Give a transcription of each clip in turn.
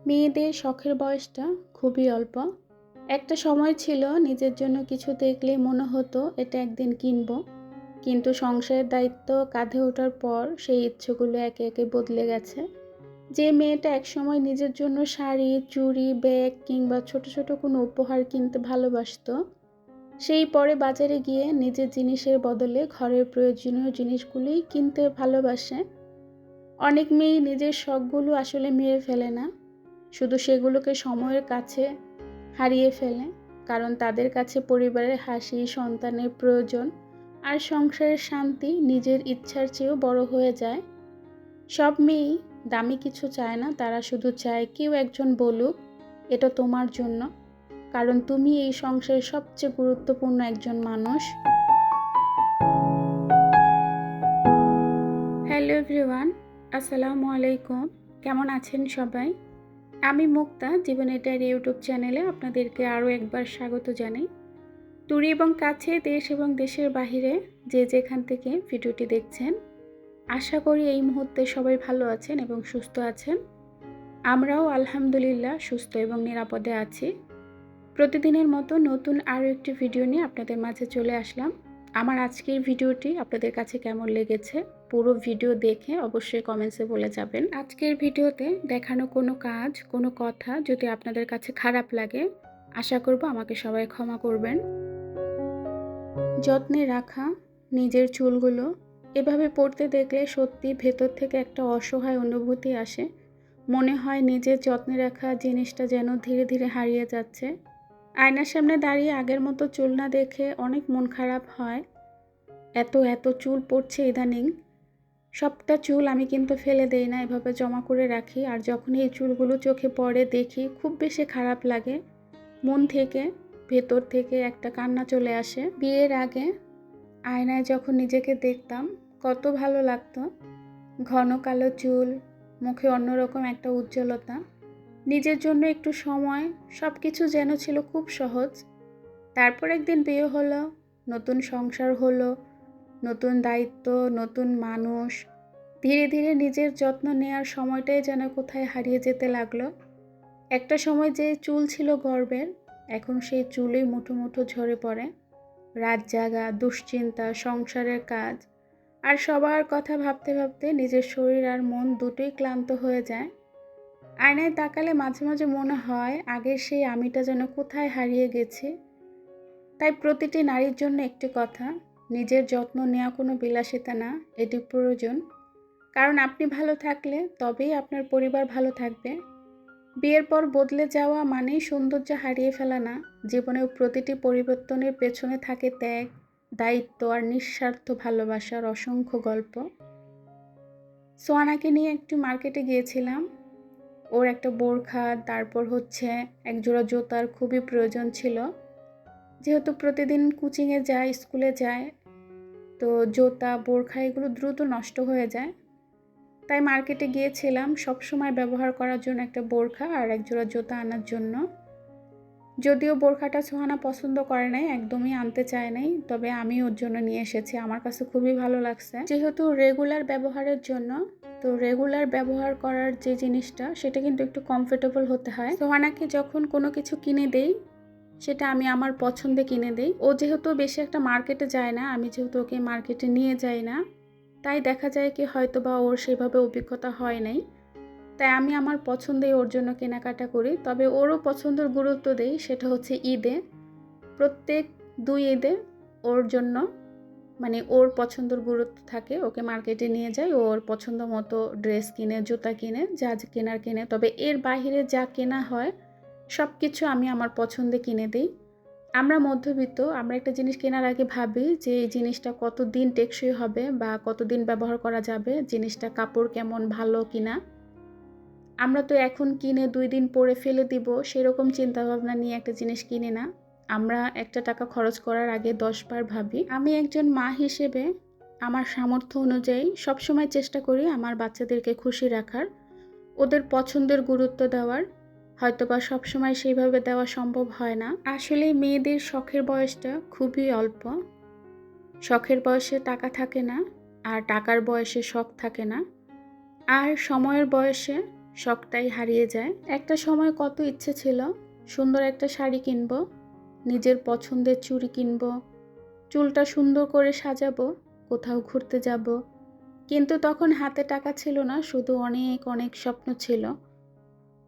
মেয়েদের শখের বয়সটা খুবই অল্প। একটা সময় ছিল নিজের জন্য কিছু দেখলেই মনে হতো এটা একদিন কিনবো। কিন্তু সংসারের দায়িত্ব কাঁধে ওঠার পর সেই ইচ্ছেগুলো একে একে বদলে গেছে। যে মেয়েটা একসময় নিজের জন্য শাড়ি, চুড়ি, ব্যাগ কিংবা ছোট ছোট কোনো উপহার কিনতে ভালোবাসতো, সেই পরে বাজারে গিয়ে নিজের জিনিসের বদলে ঘরের প্রয়োজনীয় জিনিসগুলোই কিনতে ভালোবাসে। অনেক মেয়েই নিজের শখগুলো আসলে মেরে ফেলে না, শুধু সেগুলোকে সময়ের কাছে হারিয়ে ফেলে। কারণ তাদের কাছে পরিবারের হাসি, সন্তানের প্রয়োজন আর সংসারের শান্তি নিজের ইচ্ছার চেয়েও বড় হয়ে যায়। সব মেয়েই দামি কিছু চায় না, তারা শুধু চায় কেউ একজন বলুক এটা তোমার জন্য, কারণ তুমি এই সংসারের সবচেয়ে গুরুত্বপূর্ণ একজন মানুষ। হ্যালো এভরিওয়ান, আসসালামু আলাইকুম। কেমন আছেন সবাই? আমি মুক্তা, জীবনের ডায়েরি ইউটিউব চ্যানেলে আপনাদেরকে আরও একবার স্বাগত জানাই। দূরে এবং কাছে, দেশ এবং দেশের বাহিরে যে যেখান থেকে ভিডিওটি দেখছেন, আশা করি এই মুহূর্তে সবাই ভালো আছেন এবং সুস্থ আছেন। আমরাও আলহামদুলিল্লাহ সুস্থ এবং নিরাপদে আছি। প্রতিদিনের মতো নতুন আরও একটি ভিডিও নিয়ে আপনাদের মাঝে চলে আসলাম। আমার আজকের ভিডিওটি আপনাদের কাছে কেমন লেগেছে পুরো ভিডিও দেখে অবশ্যই কমেন্টসে বলে যাবেন। আজকের ভিডিওতে দেখানো কোনো কাজ, কোনো কথা যদি আপনাদের কাছে খারাপ লাগে, আশা করব আমাকে সবাই ক্ষমা করবেন। যত্নে রাখা নিজের চুলগুলো এভাবে পড়তে দেখলে সত্যি ভেতর থেকে একটা অসহায় অনুভূতি আসে। মনে হয় নিজের যত্নে রাখা জিনিসটা যেন ধীরে ধীরে হারিয়ে যাচ্ছে। আয়নার সামনে দাঁড়িয়ে আগের মতো চুল না দেখে অনেক মন খারাপ হয়। এত এত চুল পড়ছে ইদানিং। সবটা চুল আমি কিন্তু ফেলে দেই না, এভাবে জমা করে রাখি। আর যখন এই চুলগুলো চোখে পড়ে দেখি খুব বেশি খারাপ লাগে। মন থেকে, ভেতর থেকে একটা কান্না চলে আসে। বিয়ের আগে আয়নায় যখন নিজেকে দেখতাম কত ভালো লাগতো। ঘন কালো চুল, মুখে অন্যরকম একটা উজ্জ্বলতা, নিজের জন্য একটু সময়, সব কিছু যেন ছিল খুব সহজ। তারপর একদিন বিয়ে হলো, নতুন সংসার হলো, নতুন দায়িত্ব, নতুন মানুষ। ধীরে ধীরে নিজের যত্ন নেওয়ার সময়টাই যেন কোথায় হারিয়ে যেতে লাগলো। একটা সময় যে চুল ছিল গর্বের, এখন সেই চুলই মুঠো মুঠো ঝরে পড়ে। রাত জাগা, দুশ্চিন্তা, সংসারের কাজ আর সবার কথা ভাবতে ভাবতে নিজের শরীর আর মন দুটোই ক্লান্ত হয়ে যায়। আয়নায় তাকালে মাঝে মাঝে মনে হয় আগের সেই আমিটা যেন কোথায় হারিয়ে গেছে। তাই প্রতিটি নারীর জন্য একটি কথা, নিজের যত্ন নেওয়া কোনো বিলাসিতা না, এটি প্রয়োজন। কারণ আপনি ভালো থাকলে তবেই আপনার পরিবার ভালো থাকবে। বিয়ের পর বদলে যাওয়া মানেই সৌন্দর্য হারিয়ে ফেলা না, জীবনের প্রতিটি পরিবর্তনের পেছনে থাকে ত্যাগ, দায়িত্ব আর নিঃস্বার্থ ভালোবাসার অসংখ্য গল্প। সোয়ানাকে নিয়ে একটু মার্কেটে গিয়েছিলাম। ওর একটা বোরখা, তারপর একজোড়া জুতার খুবই প্রয়োজন ছিল। যেহেতু প্রতিদিন কোচিংয়ে যায়, স্কুলে যায়, তো জুতা, বোরখা এগুলো দ্রুত নষ্ট হয়ে যায়। তাই মার্কেটে গিয়েছিলাম সবসময় ব্যবহার করার জন্য একটা বোরখা আর একজোড়া জুতা আনার জন্য। যদিও বোরখাটা সোহানা পছন্দ করে নাই, একদমই আনতে চায় নাই, তবে আমি ওর জন্য নিয়ে এসেছি। আমার কাছে খুবই ভালো লাগছে। যেহেতু রেগুলার ব্যবহারের জন্য, তো রেগুলার ব্যবহার করার যে জিনিসটা সেটা কিন্তু একটু কমফোর্টেবল হতে হয়। সোহানাকে যখন কোনো কিছু কিনে দেই, সেটা আমি আমার পছন্দে কিনে দেই। ও যেহেতু বেশি একটা মার্কেটে যায় না, আমি যেহেতু ওকে মার্কেটে নিয়ে যাই না, তাই দেখা যায় কি হয়তো বা ওর সেভাবে অভিজ্ঞতা হয় নাই। তাই আমি আমার পছন্দেই ওর জন্য কেনাকাটা করি। তবে ওরও পছন্দের গুরুত্ব দেই, সেটা হচ্ছে ঈদে। প্রত্যেক 2 ঈদে ওর জন্য, মানে ওর পছন্দের গুরুত্ব থাকে, ওকে মার্কেটে নিয়ে যাই, ওর পছন্দ মতো ড্রেস কিনে, জুতা কিনে, যা কেনার কিনে। তবে এর বাইরে যা কেনা হয় সব কিছু আমি আমার পছন্দে কিনে দিই। আমরা মধ্যবিত্ত, আমরা একটা জিনিস কেনার আগে ভাবি যে এই জিনিসটা কতদিন টেকসই হবে বা কতদিন ব্যবহার করা যাবে, জিনিসটা কাপড় কেমন, ভালো কিনা। আমরা তো এখন কিনে 2 দিন পরে ফেলে দিব সেরকম চিন্তাভাবনা নিয়ে একটা জিনিস কিনি না। আমরা একটা টাকা খরচ করার আগে 10 বার ভাবি। আমি একজন মা হিসেবে আমার সামর্থ্য অনুযায়ী সবসময় চেষ্টা করি আমার বাচ্চাদেরকে খুশি রাখার, ওদের পছন্দের গুরুত্ব দেওয়ার। হয়তোবা সবসময় সেইভাবে দেওয়া সম্ভব হয় না। আসলে মেয়েদের শখের বয়সটা খুবই অল্প। শখের বয়সে টাকা থাকে না, আর টাকার বয়সে শখ থাকে না, আর সময়ের বয়সে শখটাই হারিয়ে যায়। একটা সময় কত ইচ্ছে ছিল সুন্দর একটা শাড়ি কিনবো, নিজের পছন্দের চুড়ি কিনবো, চুলটা সুন্দর করে সাজাবো, কোথাও ঘুরতে যাব। কিন্তু তখন হাতে টাকা ছিল না, শুধু অনেক অনেক স্বপ্ন ছিল।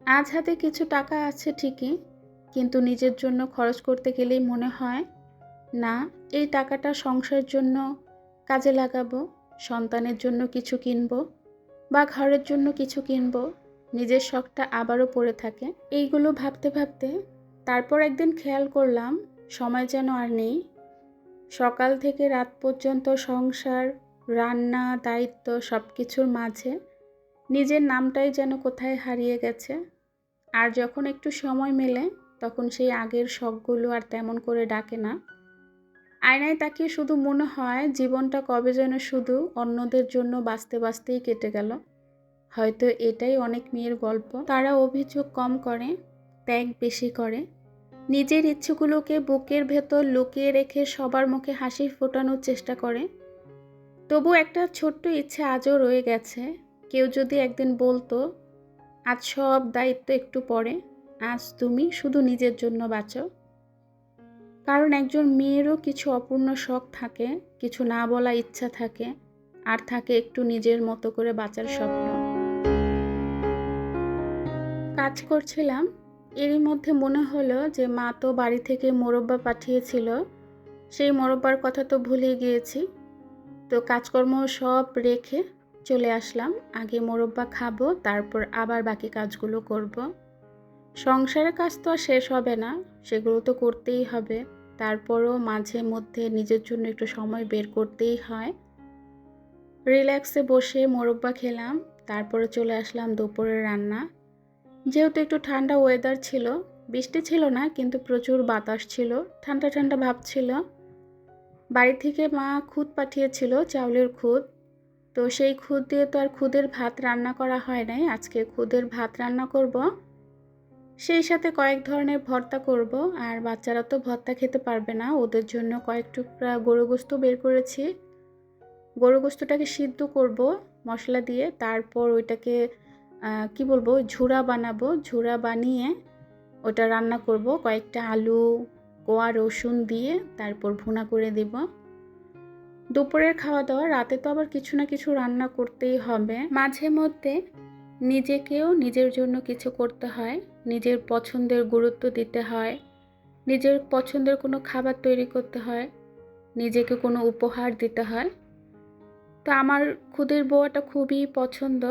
আজ হাতে কিছু টাকা আছে ঠিকই, কিন্তু নিজের জন্য খরচ করতে গেলেই মনে হয় না, এই টাকাটা সংসারের জন্য কাজে লাগাবো, সন্তানের জন্য কিছু কিনবো বা ঘরের জন্য কিছু কিনবো। নিজের শখটা আবারও পড়ে থাকে। এইগুলো ভাবতে ভাবতে তারপর একদিন খেয়াল করলাম সময় যেন আর নেই। সকাল থেকে রাত পর্যন্ত সংসার, রান্না, দায়িত্ব সব কিছুর মাঝে নিজের নামটাই যেন কোথায় হারিয়ে গেছে। আর যখন একটু সময় মেলে তখন সেই আগের শখগুলো আর তেমন করে ডাকে না। আয়নায় তাকিয়ে শুধু মনে হয় জীবনটা কবে যেন শুধু অন্যদের জন্য বাঁচতে বাঁচতেই কেটে গেল। হয়তো এটাই অনেক মেয়ের গল্প। তারা অভিযোগ কম করে, ত্যাগ বেশি করে, নিজের ইচ্ছেগুলোকে বুকের ভেতর লুকিয়ে রেখে সবার মুখে হাসি ফোটানোর চেষ্টা করে। তবু একটা ছোট্ট ইচ্ছে আজও রয়ে গেছে। কেউ যদি একদিন বলতো, আজ সব দায়িত্ব একটু পরে, আজ তুমি শুধু নিজের জন্য বাঁচো। কারণ একজন মেয়েরও কিছু অপূর্ণ শখ থাকে, কিছু না বলা ইচ্ছা থাকে, আর থাকে একটু নিজের মতো করে বাঁচার স্বপ্ন। কাজ করছিলাম, এরই মধ্যে মনে হলো যে মা তো বাড়ি থেকে মোরব্বা পাঠিয়েছিল, সেই মোরব্বার কথা তো ভুলে গিয়েছি। তো কাজকর্ম সব রেখে চলে আসলাম। আগে মোরব্বা খাবো, তারপর আবার বাকি কাজগুলো করব। সংসারের কাজ তো আর শেষ হবে না, সেগুলো তো করতেই হবে। তারপরও মাঝে মধ্যে নিজের জন্য একটু সময় বের করতেই হয়। রিল্যাক্সে বসে মোরব্বা খেলাম, তারপরে চলে আসলাম দুপুরের রান্না। যেহেতু একটু ঠান্ডা ওয়েদার ছিল, বৃষ্টি ছিল না কিন্তু প্রচুর বাতাস ছিল, ঠান্ডা ঠান্ডা ভাব ছিল। বাড়ি থেকে মা খুদ পাঠিয়েছিল, চাউলের খুদ। তো সেই খুদ দিয়ে তো আর খুদের ভাত রান্না করা হয় নাই, আজকে খুদের ভাত রান্না করব। সেই সাথে কয়েক ধরনের ভর্তা করব। আর বাচ্চারা তো ভর্তা খেতে পারবে না, ওদের জন্য কয়েক টুকরা গরু গোস্ত বের করেছি। গরু গোস্তটাকে সিদ্ধ করব মশলা দিয়ে, তারপর ওইটাকে কি বলবো, ঝুরা বানাবো। ঝুরা বানিয়ে ওটা রান্না করব, কয়েকটা আলু, কোয়া রসুন দিয়ে তারপর ভুনা করে দেব। দুপুরের খাওয়া দাওয়া, রাতে তো আবার কিছু না কিছু রান্না করতেই হবে। মাঝে মধ্যে নিজেকেও নিজের জন্য কিছু করতে হয়, নিজের পছন্দের গুরুত্ব দিতে হয়, নিজের পছন্দের কোনো খাবার তৈরি করতে হয়, নিজেকে কোনো উপহার দিতে হয়। তো আমার খুদের বোয়াটা খুবই পছন্দ।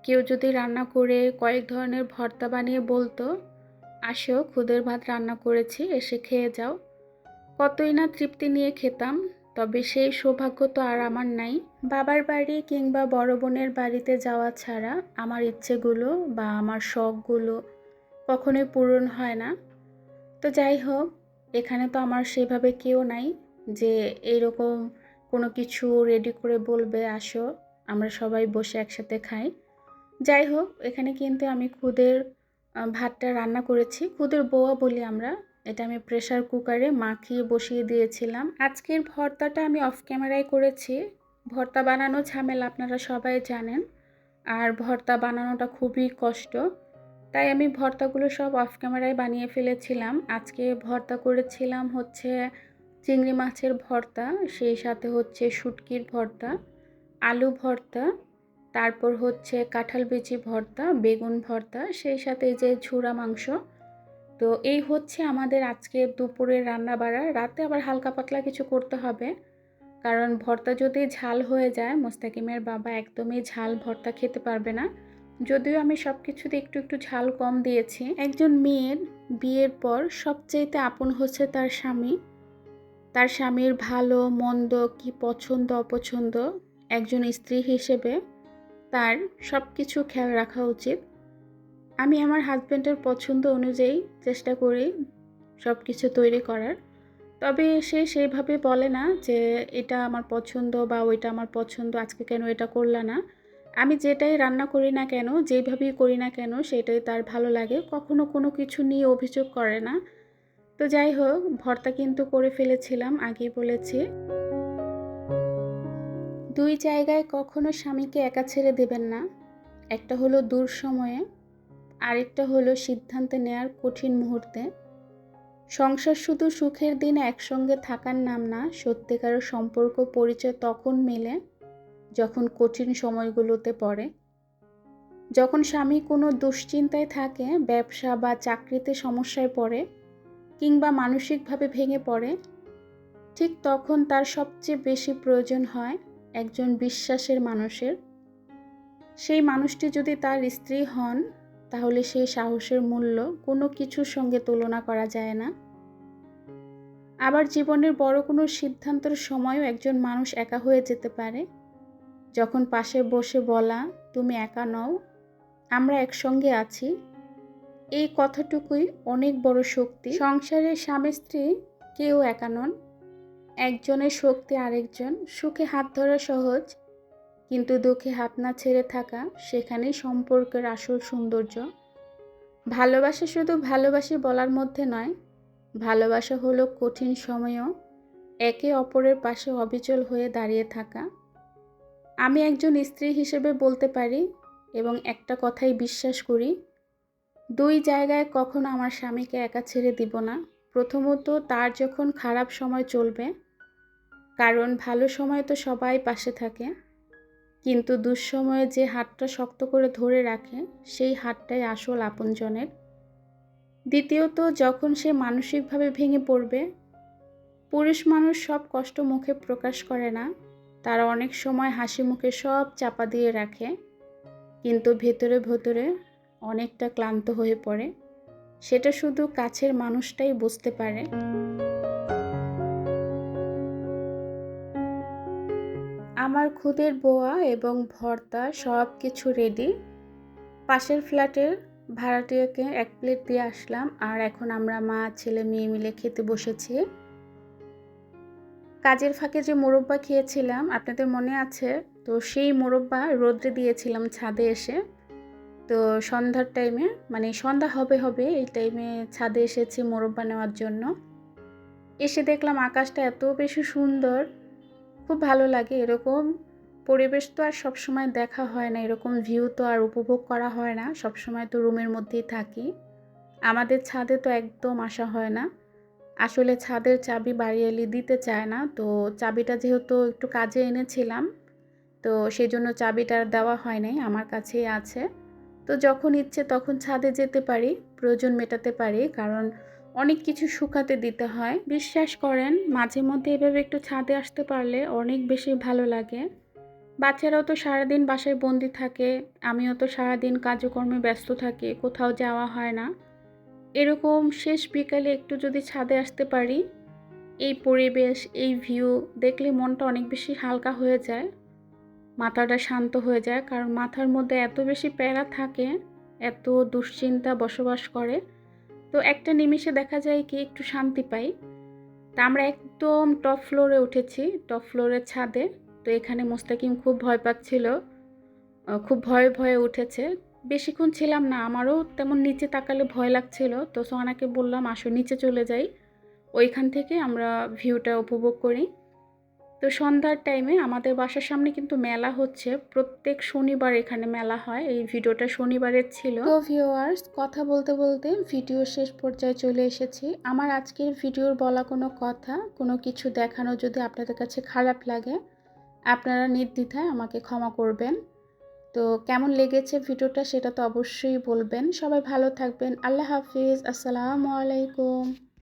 কেউ যদি রান্না করে কয়েক ধরনের ভর্তা বানিয়ে বলতো, আসো খুদের ভাত রান্না করেছি, এসে খেয়ে যাও, কতই না তৃপ্তি নিয়ে খেতাম। তবে সেই সৌভাগ্য তো আর আমার নাই। বাবার বাড়ি কিংবা বড় বোনের বাড়িতে যাওয়া ছাড়া আমার ইচ্ছেগুলো বা আমার শখগুলো কখনোই পূরণ হয় না। তো যাই হোক, এখানে তো আমার সেভাবে কেউ নাই যে এইরকম কোনো কিছু রেডি করে বলবে আসো আমরা সবাই বসে একসাথে খাই। যাই হোক, এখানে কিন্তু আমি খুদের ভাতটা রান্না করেছি, খুদের বোয়া বলি আমরা। এটা আমি প্রেসার কুকারে মাখিয়ে বসিয়ে দিয়েছিলাম। আজকের ভর্তাটা আমি অফ ক্যামেরায় করেছি। ভর্তা বানানো ঝামেলা আপনারা সবাই জানেন, আর ভর্তা বানানোটা খুবই কষ্ট। তাই আমি ভর্তাগুলো সব অফ ক্যামেরায় বানিয়ে ফেলেছিলাম। আজকে ভর্তা করেছিলাম হচ্ছে চিংড়ি মাছের ভর্তা, সেই সাথে হচ্ছে শুটকির ভর্তা, আলু ভর্তা, তারপর হচ্ছে কাঁঠাল বিচি ভর্তা, বেগুন ভর্তা, সেই সাথে এই যে ঝুরা মাংস। তো এই হচ্ছে আমাদের আজকে দুপুরের রান্না বাড়া। রাতে আবার হালকা পাতলা কিছু করতে হবে, কারণ ভর্তা যদি ঝাল হয়ে যায়, মোস্তাকিমের বাবা একদমই ঝাল ভর্তা খেতে পারবে না। যদিও আমি সব কিছুতে একটু একটু ঝাল কম দিয়েছি। একজন মেয়ের বিয়ের পর সবচেয়েতে আপন হচ্ছে তার স্বামী। তার স্বামীর ভালো মন্দ, কি পছন্দ অপছন্দ, একজন স্ত্রী হিসেবে তার সব কিছু খেয়াল রাখা উচিত। আমি আমার হাজব্যান্ডের পছন্দ অনুযায়ী চেষ্টা করি সব কিছু তৈরি করার। তবে সে সেইভাবে বলে না যে এটা আমার পছন্দ বা ওইটা আমার পছন্দ, আজকে কেন এটা করলা না। আমি যেটাই রান্না করি না কেন, যেভাবেই করি না কেন, সেটাই তার ভালো লাগে, কখনো কোনো কিছু নিয়ে অভিযোগ করে না। তো যাই হোক, ভর্তা কিন্তু করে ফেলেছিলাম, আগেই বলেছি। দুই জায়গায় কখনো স্বামীকে একা ছেড়ে দেবেন না। একটা হলো দূর সময়ে, আরেকটা হলো সিদ্ধান্ত নেয়ার কঠিন মুহূর্তে। সংসার শুধু সুখের দিনে একসঙ্গে থাকার নাম না, সত্যিকারের সম্পর্ক পরিচয় তখন মেলে যখন কঠিন সময়গুলোতে পড়ে। যখন স্বামী কোনো দুশ্চিন্তায় থাকে, ব্যবসা বা চাকরিতে সমস্যায় পড়ে, কিংবা মানসিকভাবে ভেঙে পড়ে, ঠিক তখন তার সবচেয়ে বেশি প্রয়োজন হয় একজন বিশ্বাসের মানুষের। সেই মানুষটি যদি তার স্ত্রী হন, তাহলে সেই সাহসের মূল্য কোনো কিছুর সঙ্গে তুলনা করা যায় না। আবার জীবনের বড় কোনো সিদ্ধান্তের সময়ও একজন মানুষ একা হয়ে যেতে পারে, যখন পাশে বসে বলা, তুমি একা নও, আমরা একসঙ্গে আছি, এই কথাটুকুই অনেক বড় শক্তি। সংসারের স্বামী স্ত্রী কেউ একা নন, একজনের শক্তি আরেকজন। সুখে হাত ধরা সহজ, কিন্তু দুঃখে হাত না ছেড়ে থাকা, সেখানেই সম্পর্কের আসল সৌন্দর্য। ভালোবাসা শুধু ভালোবাসি বলার মধ্যে নয়, ভালোবাসা হলো কঠিন সময়েও একে অপরের পাশে অবিচল হয়ে দাঁড়িয়ে থাকা। আমি একজন স্ত্রী হিসেবে বলতে পারি এবং একটা কথাই বিশ্বাস করি, দুই জায়গায় কখনো আমার স্বামীকে একা ছেড়ে দিব না। প্রথমত, তার যখন খারাপ সময় চলবে, কারণ ভালো সময় তো সবাই পাশে থাকে, কিন্তু দুঃসময়ে যে হাতটা শক্ত করে ধরে রাখে, সেই হাতটাই আসল আপনজনের। দ্বিতীয়ত, যখন সে মানসিকভাবে ভেঙে পড়বে, পুরুষ মানুষ সব কষ্ট মুখে প্রকাশ করে না, তারা অনেক সময় হাসি মুখে সব চাপা দিয়ে রাখে, কিন্তু ভেতরে ভেতরে অনেকটা ক্লান্ত হয়ে পড়ে। সেটা শুধু কাছের মানুষটাই বুঝতে পারে। আমার খুদের বোয়া এবং ভর্তা সব কিছু রেডি। পাশের ফ্ল্যাটের ভাড়াটিয়াকে 1 প্লেট দিয়ে আসলাম, আর এখন আমরা মা ছেলে মেয়ে মিলে খেতে বসেছি। কাজের ফাঁকে যে মোরব্বা খেয়েছিলাম আপনাদের মনে আছে তো, সেই মোরব্বা রোদ্রে দিয়েছিলাম ছাদে এসে। তো সন্ধ্যার টাইমে, মানে সন্ধ্যা হবে এই টাইমে ছাদে এসেছি মোরব্বা নেওয়ার জন্য। এসে দেখলাম আকাশটা এত বেশি সুন্দর, খুব ভালো লাগে। এরকম পরিবেশ তো আর সবসময় দেখা হয় না, এরকম ভিউ তো আর উপভোগ করা হয় না, সবসময় তো রুমের মধ্যেই থাকি। আমাদের ছাদে তো একদম আসা হয় না। আসলে ছাদের চাবি বাড়িয়ালি দিতে চায় না, তো চাবিটা যেহেতু একটু কাজে এনেছিলাম, তো সেই জন্য চাবিটা দেওয়া হয় নাই, আমার কাছেই আছে। তো যখন ইচ্ছে তখন ছাদে যেতে পারি, প্রয়োজন মেটাতে পারি, কারণ অনেক কিছু শুকাতে দিতে হয়। বিশ্বাস করেন, মাঝে মধ্যে এভাবে একটু ছাদে আসতে পারলে অনেক বেশি ভালো লাগে। বাচ্চারাও তো সারাদিন বাসায় বন্দি থাকে, আমিও তো সারাদিন কাজকর্মে ব্যস্ত থাকি, কোথাও যাওয়া হয় না। এরকম শেষ বিকালে একটু যদি ছাদে আসতে পারি, এই পরিবেশ, এই ভিউ দেখলে মনটা অনেক বেশি হালকা হয়ে যায়, মাথাটা শান্ত হয়ে যায়। কারণ মাথার মধ্যে এত বেশি প্যারা থাকে, এত দুশ্চিন্তা বসবাস করে, তো একটা নিমিষে দেখা যায় কি একটু শান্তি পাই। তা আমরা একদম টপ ফ্লোরে উঠেছি, টপ ফ্লোরের ছাদে। তো এখানে মোস্তাকিম খুব ভয় পাচ্ছিল, খুব ভয়ে ভয়ে উঠেছে। বেশিক্ষণ ছিলাম না, আমারও তেমন নিচে তাকালে ভয় লাগছিল। তো সোহানাকে বললাম, আসো নিচে চলে যাই, ওইখান থেকে আমরা ভিউটা উপভোগ করি। তো সন্ধ্যার টাইমে আমাদের বাসার সামনে কিন্তু মেলা হচ্ছে, প্রত্যেক শনিবার এখানে মেলা হয়। এই ভিডিওটা শনিবারের ছিল। তো ভিউয়ার্স, কথা বলতে বলতে ভিডিও শেষ পর্যায়ে চলে এসেছি। আমার আজকের ভিডিওর বলা কোনো কথা, কোনো কিছু দেখানো যদি আপনাদের কাছে খারাপ লাগে, আপনারা নির্দ্বিধায় আমাকে ক্ষমা করবেন। তো কেমন লেগেছে ভিডিওটা সেটা তো অবশ্যই বলবেন। সবাই ভালো থাকবেন। আল্লাহ হাফিজ। আসসালামু আলাইকুম।